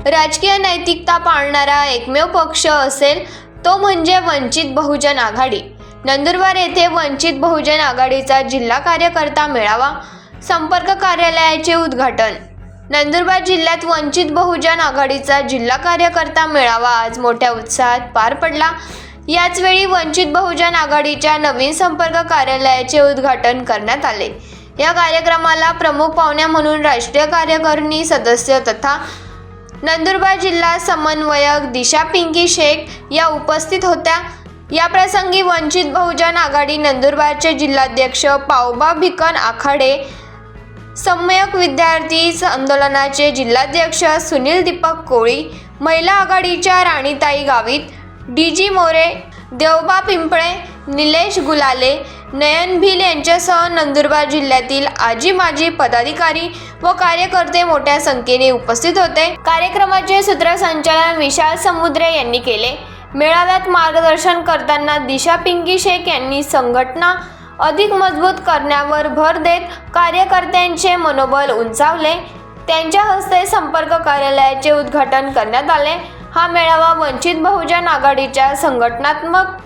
राजकीय नैतिकता पाळणारा एकमेव पक्ष असेल तो म्हणजे वंचित बहुजन आघाडी। नंदुरबार येथे वंचित बहुजन आघाडीचा जिल्हा कार्यकर्ता मेळावा संपर्क कार्यालयाचे उद्घाटन। नंदुरबार जिल्ह्यात वंचित बहुजन आघाडीचा जिल्हा कार्यकर्ता मेळावा आज मोठ्या उत्साहात पार पडला। याच वेळी वंचित बहुजन आघाडीच्या नवीन संपर्क कार्यालयाचे उद्घाटन करण्यात आले। या कार्यक्रमाला प्रमुख पाहुण्या म्हणून राष्ट्रीय कार्यकारिणी सदस्य तथा नंदुरबार जिल्हा समन्वयक दिशा पिंकी शेख या उपस्थित होत्या। या प्रसंगी वंचित बहुजन आघाडी नंदुरबारचे जिल्हाध्यक्ष पावबा भिकन आखाडे, सम्यक विद्यार्थी आंदोलनाचे जिल्हाध्यक्ष सुनील दीपक कोळी, महिला आघाडीच्या राणीताई गावित, डीजी मोरे, देवबा पिंपळे, निलेश गुलाले, नयन भिल यांच्यासह नंदुरबार जिल्ह्यातील आजी माजी पदाधिकारी व कार्यकर्ते मोठ्या संख्येने उपस्थित होते। कार्यक्रमाचे सूत्रसंचालन विशाल समुद्रे यांनी केले। मेळाव्यात मार्गदर्शन करताना दिशा पिंकी शेख यांनी संघटना अधिक मजबूत करण्यावर भर देत कार्यकर्त्यांचे मनोबल उंचावले। त्यांच्या हस्ते संपर्क कार्यालयाचे उद्घाटन करण्यात आले। हा मेळावा वंचित बहुजन आघाडीच्या संघटनात्मक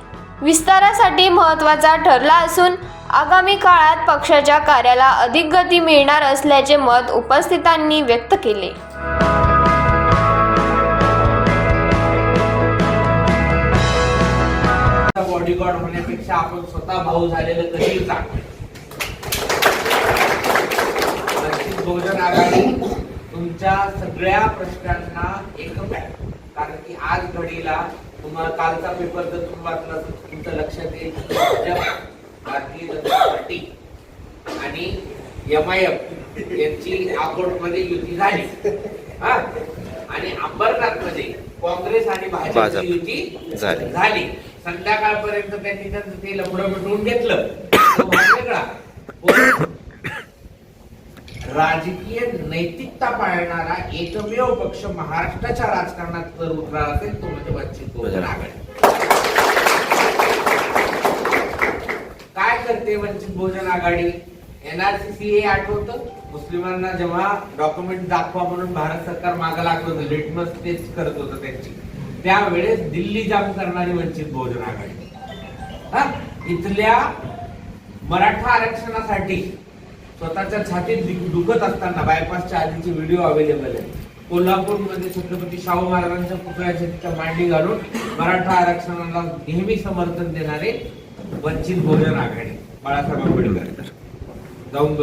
विस्तारासाठी महत्त्वाचा ठरला असून आगामी काळात पक्षाच्या कार्याला अधिक गती मिळणार असल्याचे मत उपस्थितांनी व्यक्त केले। बॉडीगार्ड होण्यापेक्षा आपण स्वतः भाऊ झालेलं कधी चांगलं। वंचित बहुजन आघाडी तुमच्या सगळ्या प्रश्नांना एकच आहे, कारण की आज घडीला तुम्हाला कालचा पेपर जर तुम्ही वाचला तर तुमचं लक्षात येईल भारतीय जनता पार्टी आणि MIM यांची अकोटमध्ये युती झाली आणि अंबरनाथ मध्ये काँग्रेस आणि भाजपची युती झाली। संध्याकाळपर्यंत त्यांनी ते लफडं मिटवून घेतलं, राजकीय नैतिकता पाळणारा एकमेव पक्ष महाराष्ट्राच्या राजकारणात जर उतरला असेल तो म्हणजे वंचित बहुजन आघाडी। काय करते वंचित बहुजन आघाडी? NRC आठवतं, मुस्लिमांना जेव्हा डॉक्युमेंट दाखवा म्हणून भारत सरकार मागे लागलं होतं, लिटमस टेस्ट करत होतं त्यांची, त्यावेळेस दिल्ली जाम करणारी वंचित बहुजन आघाडी इथल्या मराठा आरक्षणासाठी स्वतःच्या छातीत दुखत असताना बायपासच्या आधीचे व्हिडिओ अवेलेबल आहे। कोल्हापूरमध्ये छत्रपती शाहू महाराजांच्या पुतळ्याच्या तिथं मांडी घालून मराठा आरक्षणाला नेहमी समर्थन देणारे वंचित बहुजन आघाडी बाळासाहेब आंबेडकर जाऊन बस